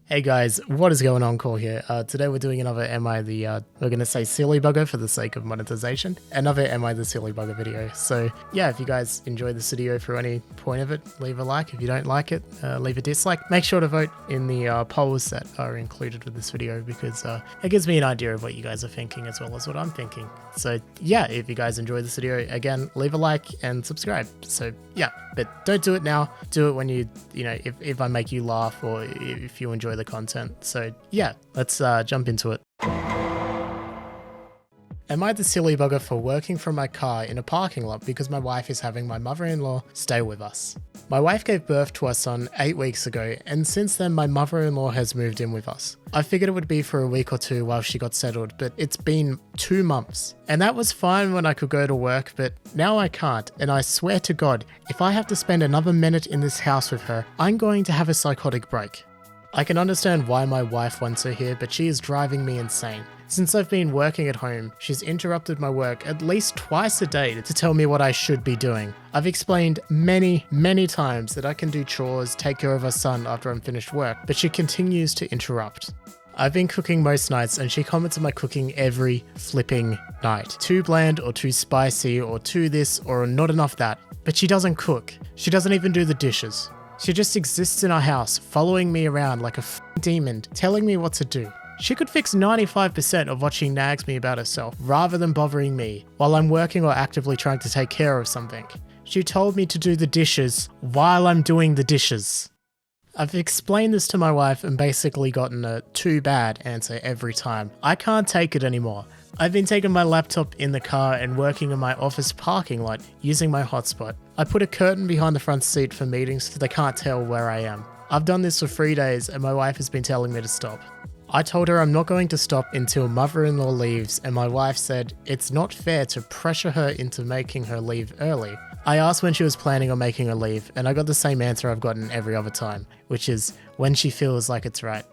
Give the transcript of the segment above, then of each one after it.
Hey guys, what is going on? Call here. Today we're doing another we're gonna say silly bugger for the sake of monetization. Another Am I the Silly Bugger video. So yeah, if you guys enjoy this video for any point of it, leave a like. If you don't like it, leave a dislike. Make sure to vote in the polls that are included with this video because it gives me an idea of what you guys are thinking as well as what I'm thinking. So yeah, if you guys enjoy this video, again, leave a like and subscribe. So yeah, but don't do it now. Do it when you know, if I make you laugh or if you enjoy the content. So yeah, let's jump into it. Am I the silly bugger for working from my car in a parking lot because my wife is having my mother-in-law stay with us? My wife gave birth to our son 8 weeks ago, and since then my mother-in-law has moved in with us. I figured it would be for a week or two while she got settled, but it's been 2 months. And that was fine when I could go to work, but now I can't, and I swear to God, if I have to spend another minute in this house with her, I'm going to have a psychotic break. I can understand why my wife wants her here, but she is driving me insane. Since I've been working at home, she's interrupted my work at least twice a day to tell me what I should be doing. I've explained many times that I can do chores, take care of our son after I'm finished work, but she continues to interrupt. I've been cooking most nights and she comments on my cooking every flipping night. Too bland or too spicy or too this or not enough that. But she doesn't cook. She doesn't even do the dishes. She just exists in our house, following me around like a demon, telling me what to do. She could fix 95% of what she nags me about herself, rather than bothering me while I'm working or actively trying to take care of something. She told me to do the dishes while I'm doing the dishes. I've explained this to my wife and basically gotten a too bad answer every time. I can't take it anymore. I've been taking my laptop in the car and working in my office parking lot using my hotspot. I put a curtain behind the front seat for meetings so they can't tell where I am. I've done this for 3 days and my wife has been telling me to stop. I told her I'm not going to stop until mother-in-law leaves, and my wife said it's not fair to pressure her into making her leave early. I asked when she was planning on making her leave, and I got the same answer I've gotten every other time, which is when she feels like it's right.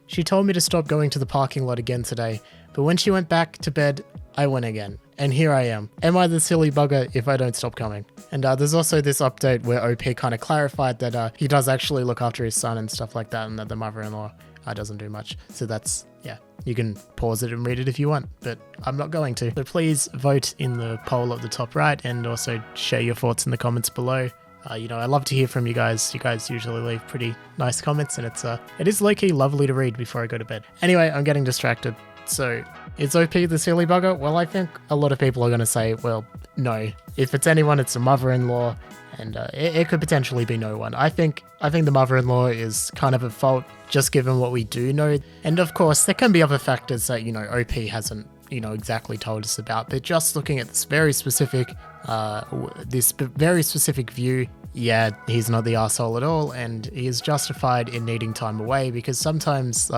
She told me to stop going to the parking lot again today, but when she went back to bed, I went again. And here I am. Am I the silly bugger if I don't stop coming? And there's also this update where OP kind of clarified that he does actually look after his son and stuff like that, and that the mother-in-law doesn't do much. So that's, yeah, you can pause it and read it if you want, but I'm not going to. So please vote in the poll at the top right and also share your thoughts in the comments below. You know, I love to hear from you guys. You guys usually leave pretty nice comments and it is low-key lovely to read before I go to bed. Anyway, I'm getting distracted. So, is OP the silly bugger? Well, I think a lot of people are going to say, well, no. If it's anyone, it's a mother-in-law, and it could potentially be no one. I think the mother-in-law is kind of at fault, just given what we do know. And of course, there can be other factors that, you know, OP hasn't, you know, exactly told us about. But just looking at this very specific view, yeah, he's not the asshole at all, and he is justified in needing time away because sometimes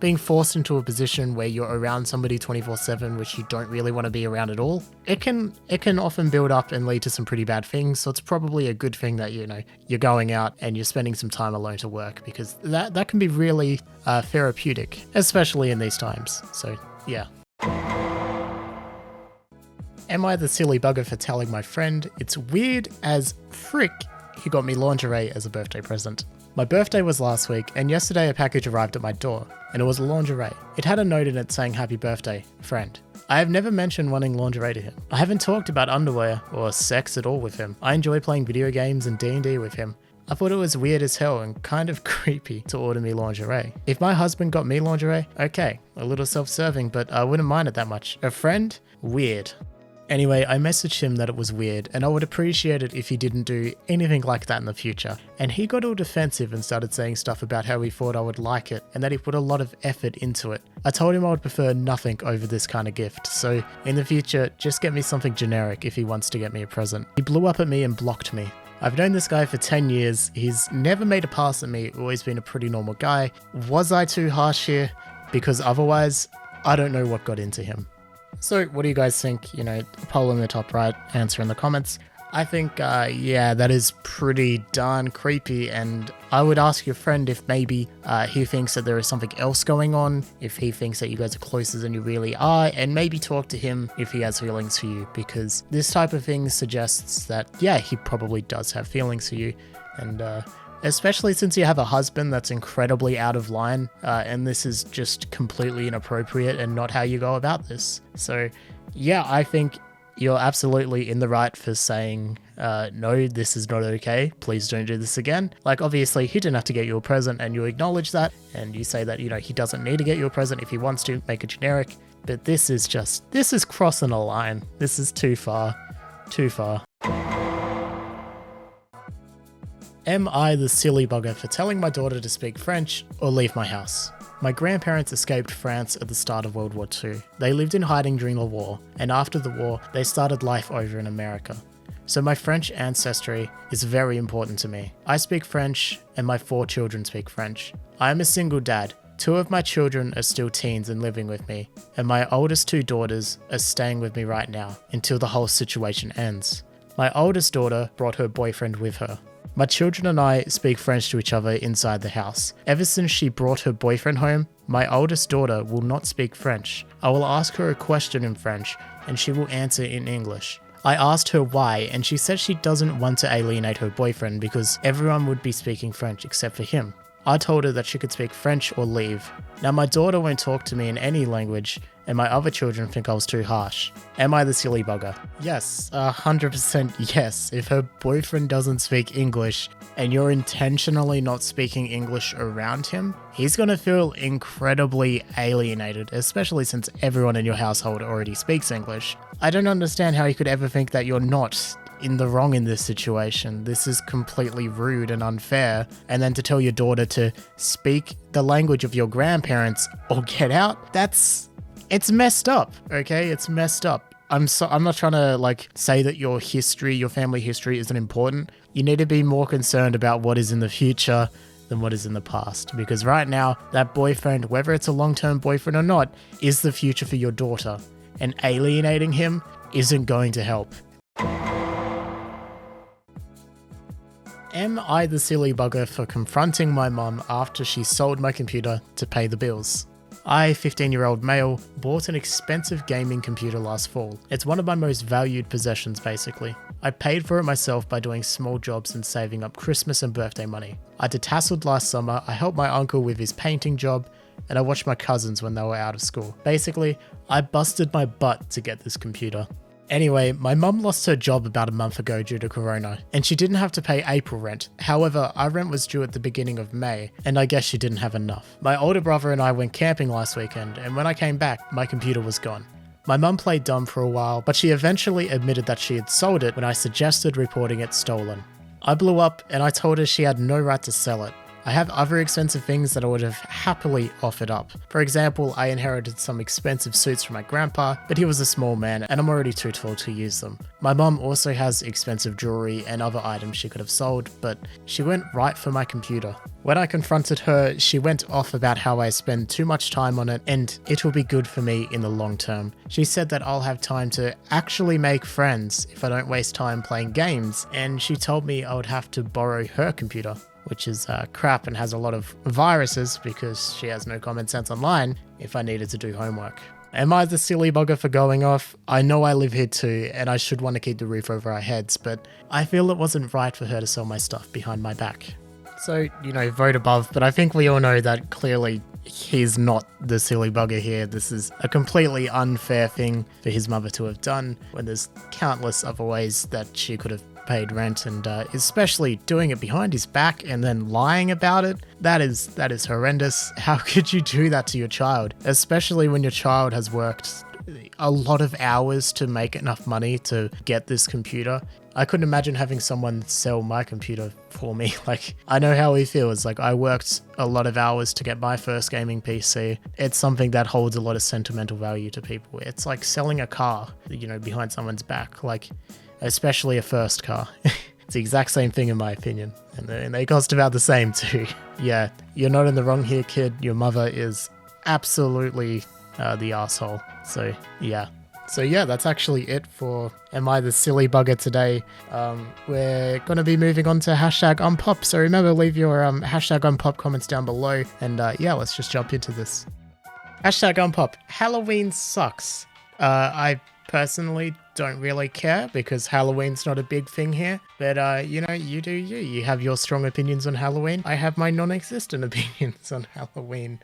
being forced into a position where you're around somebody 24/7, which you don't really want to be around at all, it can often build up and lead to some pretty bad things. So it's probably a good thing that, you know, you're going out and you're spending some time alone to work because that can be really therapeutic, especially in these times. So yeah. Am I the silly bugger for telling my friend it's weird as frick he got me lingerie as a birthday present? My birthday was last week, and yesterday a package arrived at my door, and it was lingerie. It had a note in it saying happy birthday, friend. I have never mentioned wanting lingerie to him. I haven't talked about underwear or sex at all with him. I enjoy playing video games and D&D with him. I thought it was weird as hell and kind of creepy to order me lingerie. If my husband got me lingerie, okay, a little self-serving, but I wouldn't mind it that much. A friend? Weird. Anyway, I messaged him that it was weird and I would appreciate it if he didn't do anything like that in the future. And he got all defensive and started saying stuff about how he thought I would like it and that he put a lot of effort into it. I told him I would prefer nothing over this kind of gift, so in the future, just get me something generic if he wants to get me a present. He blew up at me and blocked me. I've known this guy for 10 years, he's never made a pass at me, always been a pretty normal guy. Was I too harsh here? Because otherwise, I don't know what got into him. So what do you guys think? You know, poll in the top right, answer in the comments. I think, yeah, that is pretty darn creepy, and I would ask your friend if maybe he thinks that there is something else going on, if he thinks that you guys are closer than you really are, and maybe talk to him if he has feelings for you, because this type of thing suggests that, yeah, he probably does have feelings for you, and especially since you have a husband that's incredibly out of line, and this is just completely inappropriate and not how you go about this. So yeah, I think you're absolutely in the right for saying, no, this is not okay. Please don't do this again. Like, obviously, he didn't have to get you a present, and you acknowledge that, and you say that, he doesn't need to get you a present. If he wants to, make it generic. But this is crossing a line. This is too far. Too far. Am I the silly bugger for telling my daughter to speak French or leave my house? My grandparents escaped France at the start of World War II. They lived in hiding during the war, and after the war, they started life over in America. So my French ancestry is very important to me. I speak French, and my 4 children speak French. I am a single dad. 2 of my children are still teens and living with me, and my oldest 2 daughters are staying with me right now until the whole situation ends. My oldest daughter brought her boyfriend with her. My children and I speak French to each other inside the house. Ever since she brought her boyfriend home, my oldest daughter will not speak French. I will ask her a question in French, and she will answer in English. I asked her why, and she said she doesn't want to alienate her boyfriend because everyone would be speaking French except for him. I told her that she could speak French or leave. Now my daughter won't talk to me in any language, and my other children think I was too harsh. Am I the silly bugger? Yes, 100% yes. If her boyfriend doesn't speak English, and you're intentionally not speaking English around him, he's gonna feel incredibly alienated, especially since everyone in your household already speaks English. I don't understand how you could ever think that you're not in the wrong in this situation. This is completely rude and unfair. And then to tell your daughter to speak the language of your grandparents or get out, it's messed up, okay? It's messed up. I'm not trying to say that your family history isn't important. You need to be more concerned about what is in the future than what is in the past. Because right now, that boyfriend, whether it's a long-term boyfriend or not, is the future for your daughter. And alienating him isn't going to help. Am I the silly bugger for confronting my mum after she sold my computer to pay the bills? I, 15-year-old male, bought an expensive gaming computer last fall. It's one of my most valued possessions basically. I paid for it myself by doing small jobs and saving up Christmas and birthday money. I detasseled last summer, I helped my uncle with his painting job, and I watched my cousins when they were out of school. Basically, I busted my butt to get this computer. Anyway, my mum lost her job about a month ago due to corona, and she didn't have to pay April rent. However, our rent was due at the beginning of May, and I guess she didn't have enough. My older brother and I went camping last weekend, and when I came back, my computer was gone. My mum played dumb for a while, but she eventually admitted that she had sold it when I suggested reporting it stolen. I blew up, and I told her she had no right to sell it. I have other expensive things that I would have happily offered up. For example, I inherited some expensive suits from my grandpa, but he was a small man and I'm already too tall to use them. My mum also has expensive jewelry and other items she could have sold, but she went right for my computer. When I confronted her, she went off about how I spend too much time on it and it will be good for me in the long term. She said that I'll have time to actually make friends if I don't waste time playing games, and she told me I would have to borrow her computer, which is crap and has a lot of viruses because she has no common sense online if I needed to do homework. Am I the silly bugger for going off? I know I live here too, and I should want to keep the roof over our heads, but I feel it wasn't right for her to sell my stuff behind my back. So, vote above, but I think we all know that clearly he's not the silly bugger here. This is a completely unfair thing for his mother to have done when there's countless other ways that she could have paid rent, and especially doing it behind his back and then lying about it. That is horrendous. How could you do that to your child? Especially when your child has worked a lot of hours to make enough money to get this computer. I couldn't imagine having someone sell my computer for me. I know how he feels. I worked a lot of hours to get my first gaming PC. It's something that holds a lot of sentimental value to people. It's like selling a car, behind someone's back. Especially a first car. It's the exact same thing in my opinion. And they cost about the same too. Yeah, you're not in the wrong here, kid. Your mother is absolutely the asshole. So yeah, that's actually it for Am I the Silly Bugger today. We're going to be moving on to #unpop. So remember, leave your #unpop comments down below. And let's just jump into this. #unpop. Halloween sucks. I personally don't really care because Halloween's not a big thing here. But, you know, you do you. You have your strong opinions on Halloween. I have my non-existent opinions on Halloween.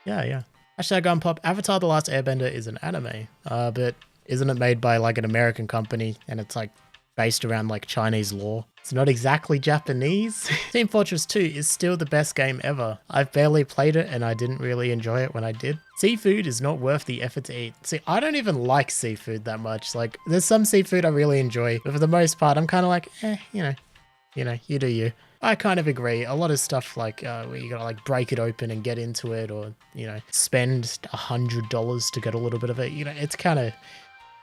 Yeah. Hashtag Unpop. Avatar The Last Airbender is an anime, but isn't it made by like an American company and it's like based around like Chinese law? It's not exactly Japanese. Team Fortress 2 is still the best game ever. I've barely played it and I didn't really enjoy it when I did. Seafood is not worth the effort to eat. See, I don't even like seafood that much. Like, there's some seafood I really enjoy, but for the most part, I'm kind of like, you do you. I kind of agree. A lot of stuff like where you gotta like break it open and get into it, or, you know, spend $100 to get a little bit of it. You know, it's kind of,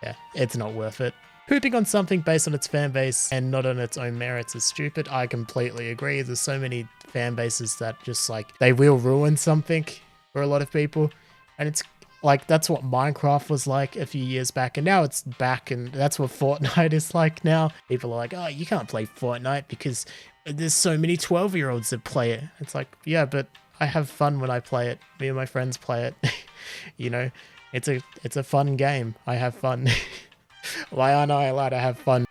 yeah, it's not worth it. Pooping on something based on its fan base and not on its own merits is stupid. I completely agree. There's so many fan bases that just like, they will ruin something for a lot of people. And it's like, that's what Minecraft was like a few years back. And now it's back, and that's what Fortnite is like now. People are like, oh, you can't play Fortnite because there's so many 12-year-olds that play it. It's like, yeah, but I have fun when I play it. Me and my friends play it. You know, it's a fun game. I have fun. Why aren't I allowed to have fun?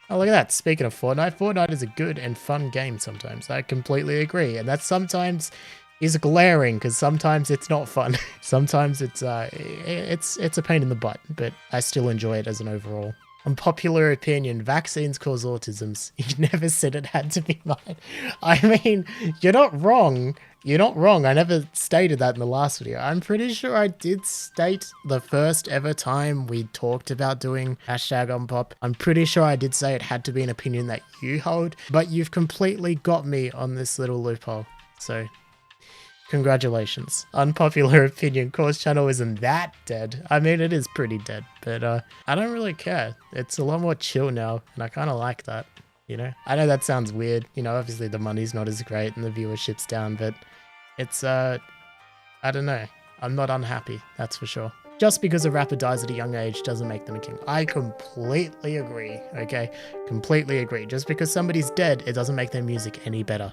Oh, look at that. Speaking of Fortnite, Fortnite is a good and fun game sometimes. I completely agree. And that sometimes is glaring because sometimes it's not fun. Sometimes it's a pain in the butt, but I still enjoy it as an overall. Unpopular opinion, vaccines cause autisms. You never said it had to be mine. I mean, you're not wrong. You're not wrong. I never stated that in the last video. I'm pretty sure I did state the first ever time we talked about doing hashtag Unpop. I'm pretty sure I did say it had to be an opinion that you hold, but you've completely got me on this little loophole. So, congratulations. Unpopular opinion, Cause channel isn't that dead. I mean, it is pretty dead, but I don't really care. It's a lot more chill now, and I kind of like that, you know? I know that sounds weird, you know, obviously the money's not as great and the viewership's down, but it's, I don't know. I'm not unhappy, that's for sure. Just because a rapper dies at a young age doesn't make them a king. I completely agree, okay? Completely agree. Just because somebody's dead, it doesn't make their music any better.